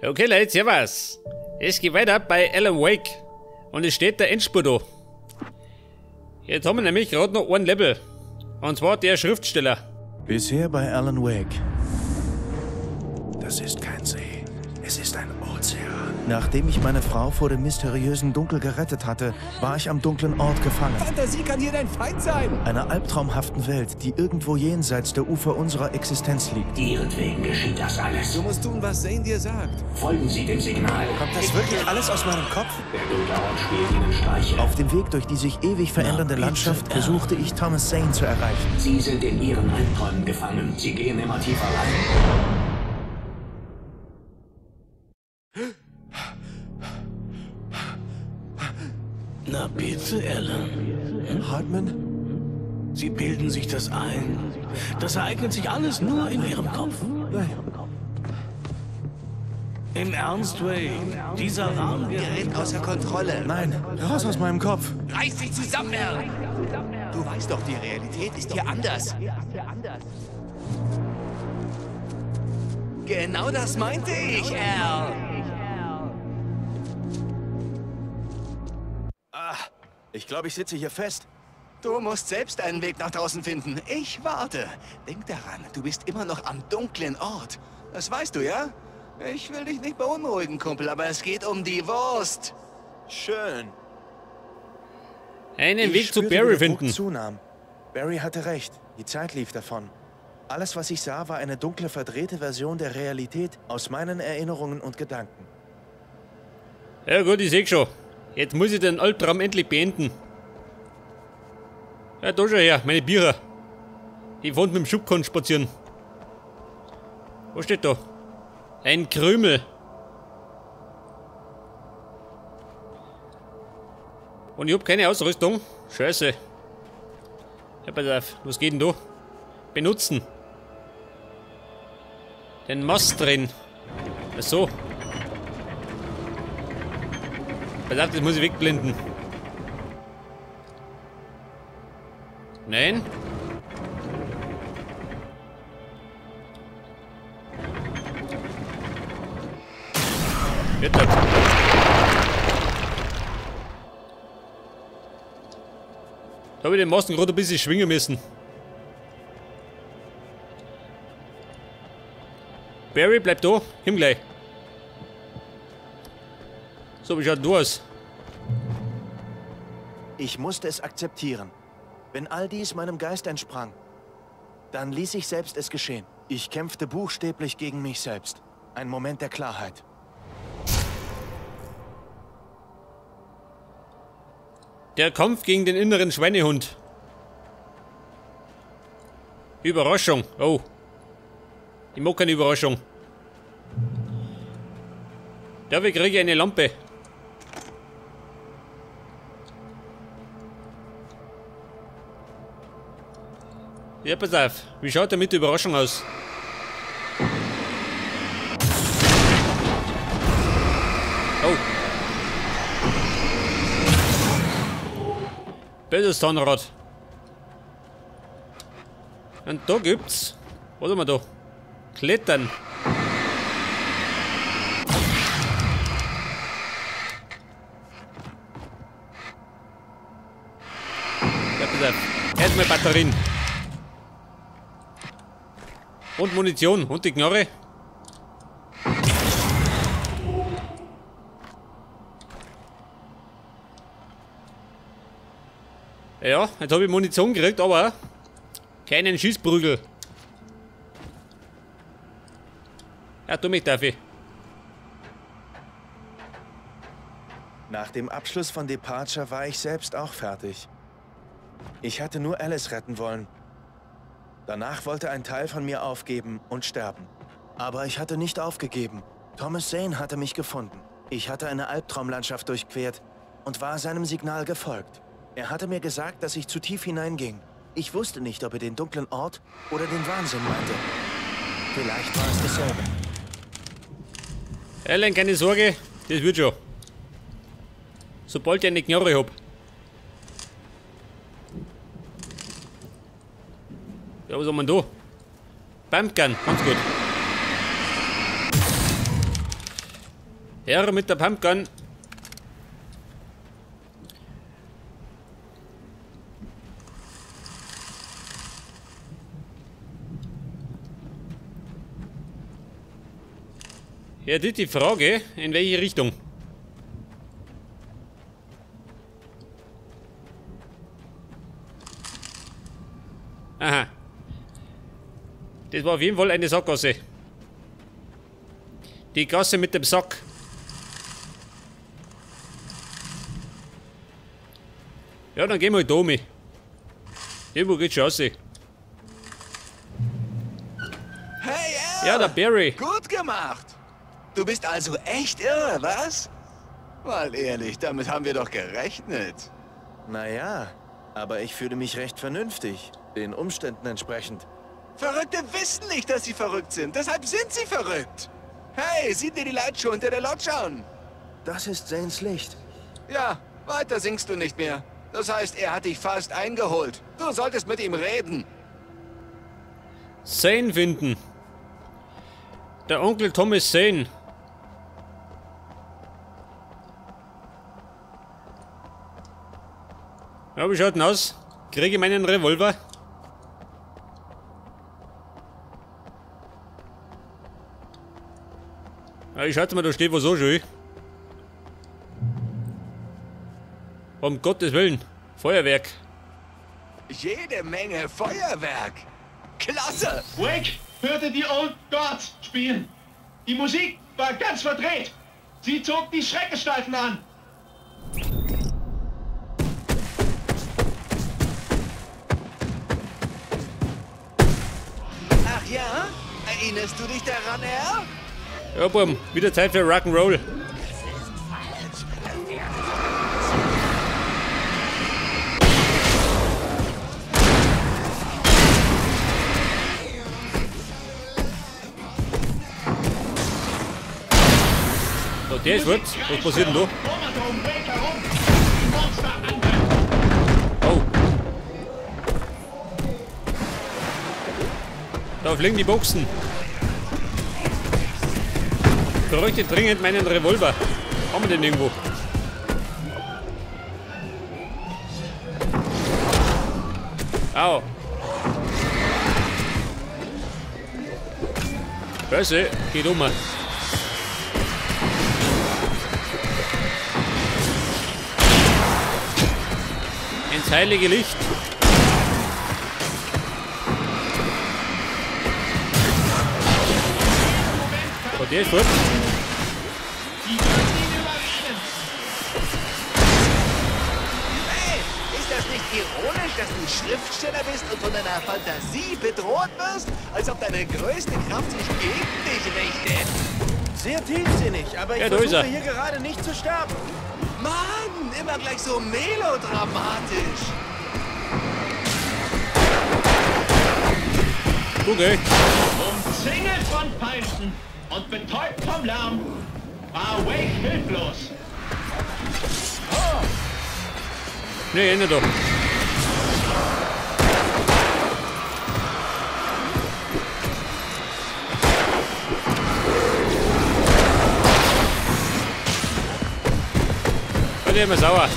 Okay Leute, servus. Es geht weiter bei Alan Wake. Und es steht der Endspurt da. Jetzt haben wir nämlich gerade noch ein Level. Und zwar der Schriftsteller. Bisher bei Alan Wake. Das ist kein See. Es ist ein Ozean. Nachdem ich meine Frau vor dem mysteriösen Dunkel gerettet hatte, war ich am dunklen Ort gefangen. Fantasie kann hier dein Feind sein. Einer albtraumhaften Welt, die irgendwo jenseits der Ufer unserer Existenz liegt. Ihretwegen geschieht das alles. Du musst tun, was Zane dir sagt. Folgen Sie dem Signal. Kommt das wirklich alles aus meinem Kopf? Der dunkle Ort spielt Ihnen Streiche. Auf dem Weg durch die sich ewig verändernde Landschaft versuchte ich, Thomas Zane zu erreichen. Sie sind in Ihren Albträumen gefangen. Sie gehen immer tiefer rein. Na bitte, Alan. Hartman? Sie bilden sich das ein. Das ereignet sich alles nur in Ihrem Kopf. Nein. Im Ernst, Wayne. Dieser Rahmen Gerät außer Kontrolle. Nein, raus aus meinem Kopf. Reiß dich zusammen, Al. Du weißt doch, die Realität ist hier anders. Genau das meinte ich, Al. Ich glaube, ich sitze hier fest. Du musst selbst einen Weg nach draußen finden. Ich warte. Denk daran, du bist immer noch am dunklen Ort. Das weißt du, ja? Ich will dich nicht beunruhigen, Kumpel, aber es geht um die Wurst. Schön. Einen Ich Weg zu spürte, Barry wie der Druck finden. zunahm. Barry hatte recht. Die Zeit lief davon. Alles, was ich sah, war eine dunkle, verdrehte Version der Realität aus meinen Erinnerungen und Gedanken. Ja gut, ich seh schon. Jetzt muss ich den Albtraum endlich beenden. Ja, da schon her, meine Bierer. Ich fand mit dem Schubkorn spazieren. Was steht da? Ein Krümel. Und ich hab keine Ausrüstung. Scheiße. Ja, pass auf. Was geht denn da? Benutzen. Den Mast drin. Ach so. Pass auf, das muss ich wegblenden. Nein. Bitte. Da habe ich den Masten gerade ein bisschen schwingen müssen. Barry, bleib da. Hin gleich. So, wie schaut du aus? Ich musste es akzeptieren. Wenn all dies meinem Geist entsprang, dann ließ ich selbst es geschehen. Ich kämpfte buchstäblich gegen mich selbst. Ein Moment der Klarheit. Der Kampf gegen den inneren Schweinehund. Überraschung. Oh. Ich mag keine Überraschung. Dafür kriege ich eine Lampe. Ja, pass auf. Wie schaut der mit der Überraschung aus? Oh. Böses Zahnrad. Und da gibt's... Was haben wir da? Klettern. Ja, pass auf. Erstmal Batterien. Und Munition. Und die Knarre. Ja, jetzt habe ich Munition gekriegt, aber keinen Schießprügel. Ja, tu mich dafür. Nach dem Abschluss von Departure war ich selbst auch fertig. Ich hatte nur Alice retten wollen. Danach wollte ein Teil von mir aufgeben und sterben. Aber ich hatte nicht aufgegeben. Thomas Zane hatte mich gefunden. Ich hatte eine Albtraumlandschaft durchquert und war seinem Signal gefolgt. Er hatte mir gesagt, dass ich zu tief hineinging. Ich wusste nicht, ob er den dunklen Ort oder den Wahnsinn meinte. Vielleicht war es dasselbe. Alan, keine Sorge, das wird schon. Sobald ich eine Knarre hab. Ja, was haben wir da? Pumpgun, ganz gut. Her mit der Pumpgun. Ja, das ist die Frage, in welche Richtung? Aha. Das war auf jeden Fall eine Sackgasse. Die Gasse mit dem Sack. Ja, dann gehen wir halt da mit. Irgendwo geht's schon raus. Hey, Al! Ja, der Barry. Gut gemacht! Du bist also echt irre, was? Mal ehrlich, damit haben wir doch gerechnet. Naja, aber ich fühle mich recht vernünftig, den Umständen entsprechend. Verrückte wissen nicht, dass sie verrückt sind. Deshalb sind sie verrückt. Hey, sieh dir die Leitschuhe unter der Lodge an. Das ist Zanes Licht. Ja, weiter singst du nicht mehr. Das heißt, er hat dich fast eingeholt. Du solltest mit ihm reden. Zane finden. Der Onkel Thomas Zane. Ja, wie schaut denn aus? Kriege ich meinen Revolver? Ja, ich schätze mal, da steht was so schön. Um Gottes Willen. Feuerwerk. Jede Menge Feuerwerk. Klasse! Wake hörte die Old Gods spielen. Die Musik war ganz verdreht. Sie zog die Schreckgestalten an. Ach ja? Erinnerst du dich daran, Al? Ja, Bum, wieder Zeit für Rock'n'Roll. So, der ist gut. Was passiert denn da? Oh. Da fliegen die Boxen. Ich bräuchte dringend meinen Revolver. Haben wir den irgendwo? Au. Böse, geht um. Ins heilige Licht. Und der ist gut. Hey, ist das nicht ironisch, dass du Schriftsteller bist und von deiner Fantasie bedroht wirst? Als ob deine größte Kraft sich gegen dich richtet? Sehr tiefsinnig, aber ich Ja, da ist versuche er. hier gerade nicht zu sterben. Mann, immer gleich so melodramatisch. Okay. Umzingelt von Feinden und betäubt vom Lärm war Wake hilflos. Nee, nicht doch. Und immer sauer.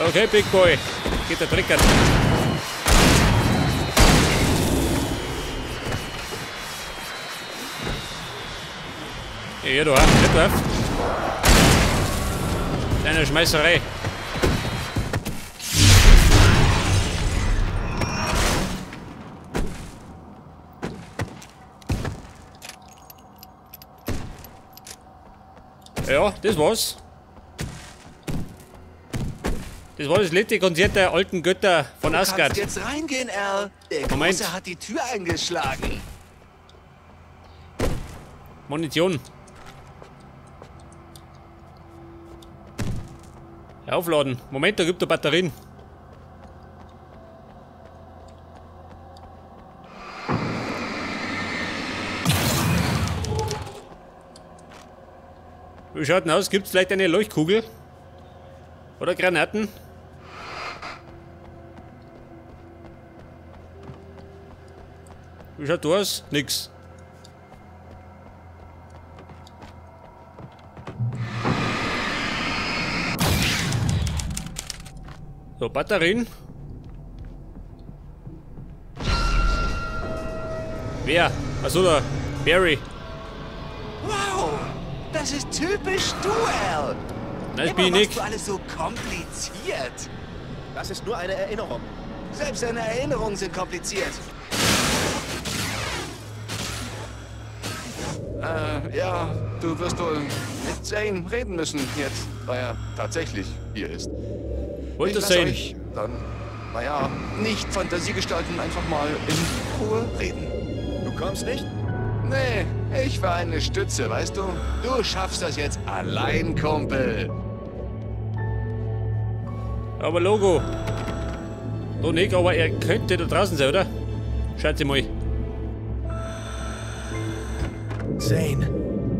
Okay, Big Boy. Geht der Trickern. Ja, du hast, nicht du hast. Deine Schmeißerei. Ja, das war's. Das war das letzte Konzert der alten Götter von Du Asgard. kannst jetzt reingehen, Al. Der Moment. Große hat die Tür eingeschlagen. Munition. Aufladen. Moment, da gibt er Batterien. Wie schaut denn aus? Gibt es vielleicht eine Leuchtkugel? Oder Granaten? Wie schaut das aus? Nix. So, Batterien. Wer? Achso, da. Barry. Wow, das ist typisch du, Al. Das Immer bin ich machst nicht. du alles so kompliziert. Das ist nur eine Erinnerung. Selbst deine Erinnerungen sind kompliziert. Ja, du wirst wohl mit Zane reden müssen jetzt, weil er tatsächlich hier ist. Wollt ihr Ich lass sehen? euch dann, naja, nicht Fantasiegestalten einfach mal in Ruhe reden. Du kommst nicht? Nee, ich war eine Stütze, weißt du? Du schaffst das jetzt allein, Kumpel. Aber Logo. So nicht, aber er könnte da draußen sein, oder? Schaut sie mal. Zane.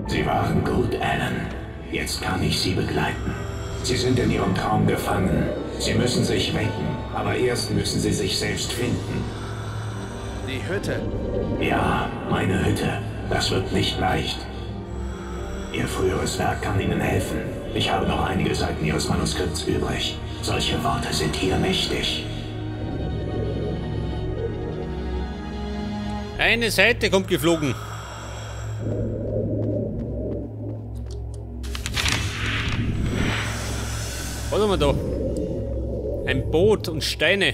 Sie waren gut, Alan. Jetzt kann ich Sie begleiten. Sie sind in Ihrem Traum gefangen. Sie müssen sich wecken, aber erst müssen Sie sich selbst finden. Die Hütte. Ja, meine Hütte. Das wird nicht leicht. Ihr früheres Werk kann Ihnen helfen. Ich habe noch einige Seiten Ihres Manuskripts übrig. Solche Worte sind hier mächtig. Eine Seite kommt geflogen. Was haben wir da? Ein Boot und Steine.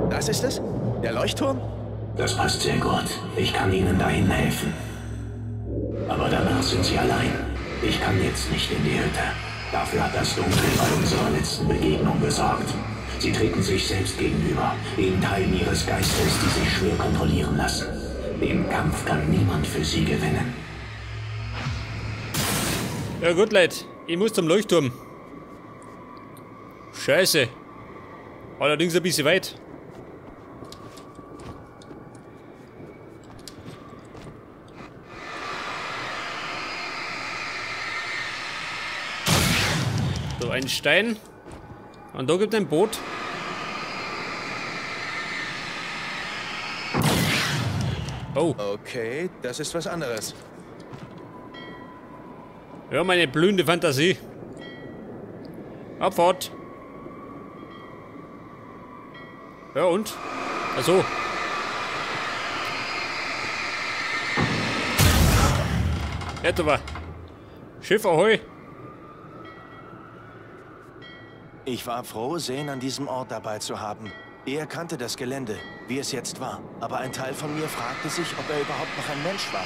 Das ist es? Der Leuchtturm? Das passt sehr gut. Ich kann Ihnen dahin helfen. Aber danach sind Sie allein. Ich kann jetzt nicht in die Hütte. Dafür hat das Dunkel bei unserer letzten Begegnung gesorgt. Sie treten sich selbst gegenüber, den Teilen ihres Geistes, die sich schwer kontrollieren lassen. Den Kampf kann niemand für sie gewinnen. Ja gut, Leute. Ich muss zum Leuchtturm. Scheiße. Allerdings ein bisschen weit. So, ein Stein. Und da gibt es ein Boot. Oh. Okay, das ist was anderes. Ja, meine blühende Fantasie. Abfahrt. Ja und? Achso. Etwa. Schiff ahoi. Ich war froh, Zane an diesem Ort dabei zu haben. Er kannte das Gelände, wie es jetzt war. Aber ein Teil von mir fragte sich, ob er überhaupt noch ein Mensch war.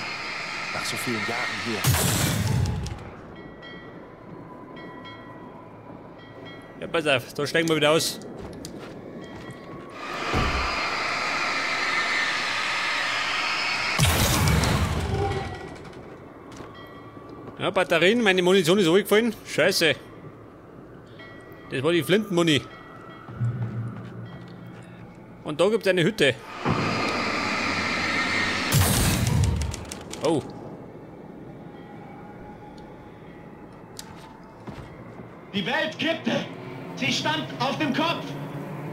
Nach so vielen Jahren hier. Ja, pass auf, da steigen wir wieder aus. Ja, Batterien, meine Munition ist runtergefallen. Scheiße. Das war die Flintenmuni. Und da gibt es eine Hütte. Oh. Die Welt kippte. Sie stand auf dem Kopf.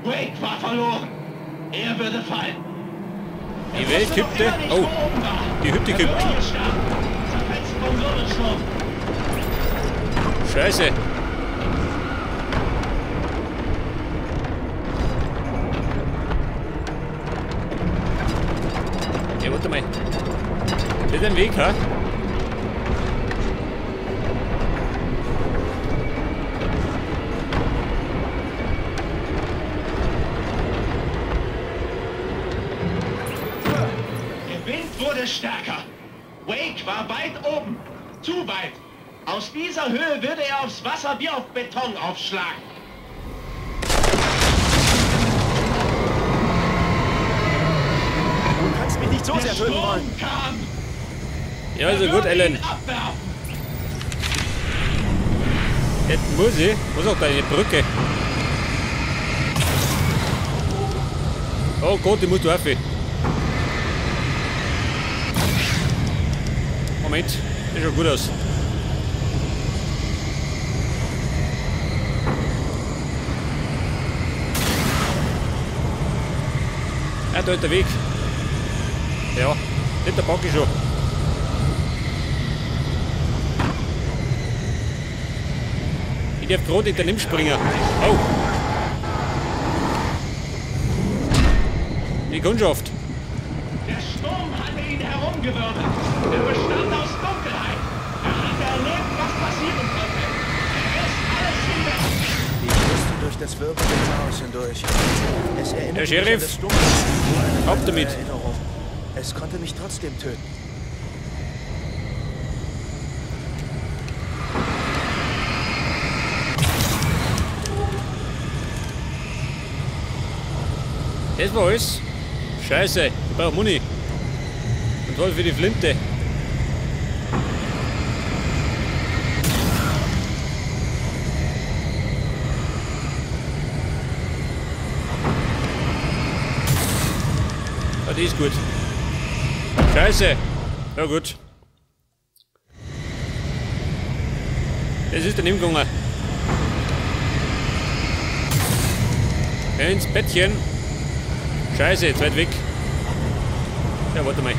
Wake war verloren. Er würde fallen. Die Welt kippte. Oh. Die Hütte kippt. Zerfetzt vom Wirbelsturm. Scheiße. Ja, warte mal. Das ist ein Weg, ha? Der Wind wurde stärker. Wake war weit oben. Zu weit. Aus dieser Höhe würde er aufs Wasser wie auf Beton aufschlagen. Du kannst mich nicht so Der sehr töten wollen. Sturm kam. Ja, also gut, Er würde Alan. ihn abwerfen. Jetzt muss ich. Wo ist auch deine Brücke? Oh Gott, ich muss da rauf. Moment, das schaut gut aus. Ah, da ist der Weg. Ja, nicht der Backe schon. Ich darf gerade hinter dem springen. Oh! Die Kundschaft. Der Sturm hatte ihn herumgewirbelt. Er bestand aus Dunkelheit. Er hat erlebt, was passieren konnte. Er ist alles wieder. Ich musste durch das wirbelnde Chaos hindurch. Es erinnert Der mich Sheriff. an das Dunkle. Nur eine Ab andere damit. Erinnerung. Es konnte mich trotzdem töten. Das war alles. Scheiße, ich brauch Muni. Und voll für die Flinte. Ah, die ist gut. Scheiße. Ja gut. Das ist daneben gegangen. Ins Bettchen. Scheiße, jetzt weit weg. Ja, warte mal.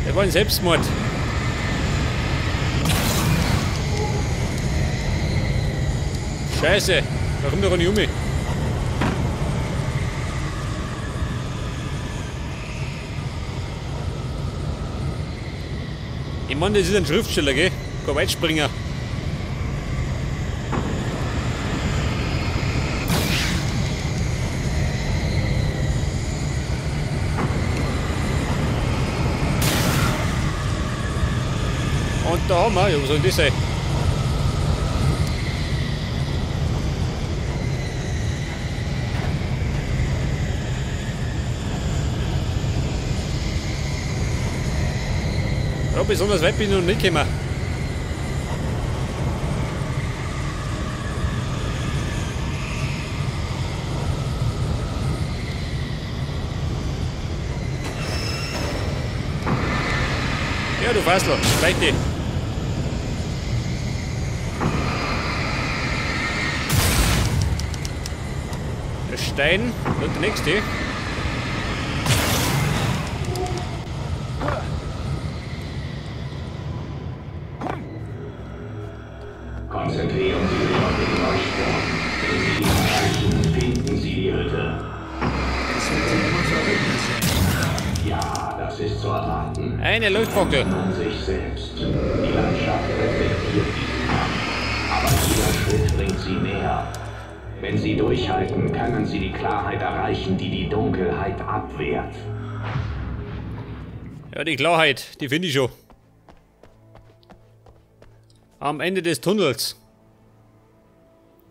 Der war ein Selbstmord. Scheiße, warum der nicht um mich? Ich meine, das ist ein Schriftsteller, gell? Kein Weitspringer. Und da haben wir, ja, was soll das sein? Ja, besonders weit bin ich noch nicht gekommen. Ja, du Fassler, steig dich. Der Stein und der nächste. Konzentrieren Sie sich auf den Leuchtturm. Wenn Sie ihn erreichen, finden Sie die Hütte. Es wird sich immer verrückt sein. Ja, das ist zu erwarten. Eine Leuchtfackel. An sich selbst. Die Landschaft reflektiert diesen Kampf. Aber jeder Schritt bringt Sie näher. Wenn Sie durchhalten, können Sie die Klarheit erreichen, die die Dunkelheit abwehrt. Ja, die Klarheit, die finde ich schon. Am Ende des Tunnels.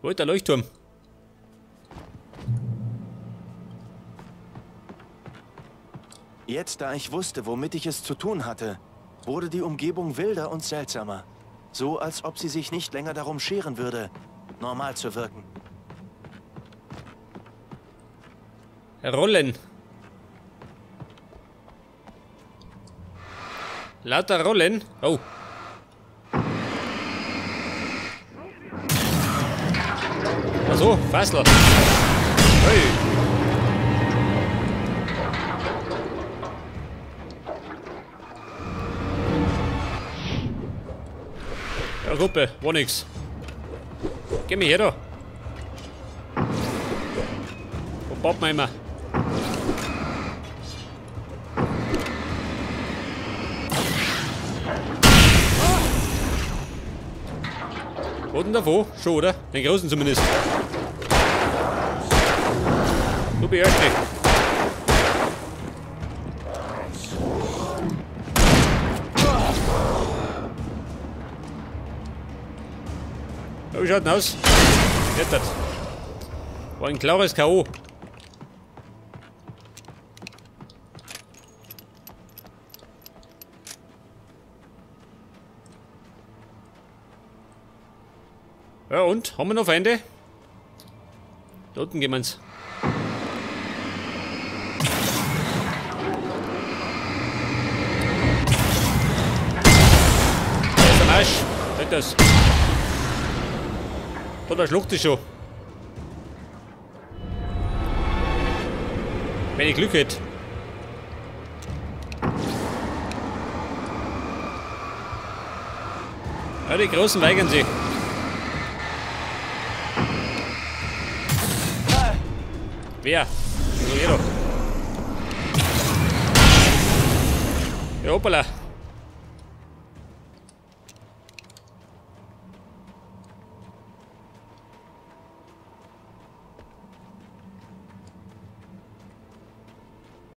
Wo ist der Leuchtturm? Jetzt, da ich wusste, womit ich es zu tun hatte, wurde die Umgebung wilder und seltsamer. So, als ob sie sich nicht länger darum scheren würde, normal zu wirken. Rollen. Lauter Rollen. Oh. Achso, Fassler. Hey. Ja, Gruppe, war nix. Geh mir her da. Wo baut man immer? Wurden davon? Schon, oder? Den großen zumindest. Du beherrschst dich. Ja, wie schaut denn aus? Jetzt. War ein klares K.O. Ja und? Haben wir noch Feinde? Da unten gehen wir's. Da ist ein Arsch. Halt das. Oder schluckt sie schon? Wenn ich Glück hätte. Ja, die Großen weigern sich. Wer? So, jeder. Ja, hoppala.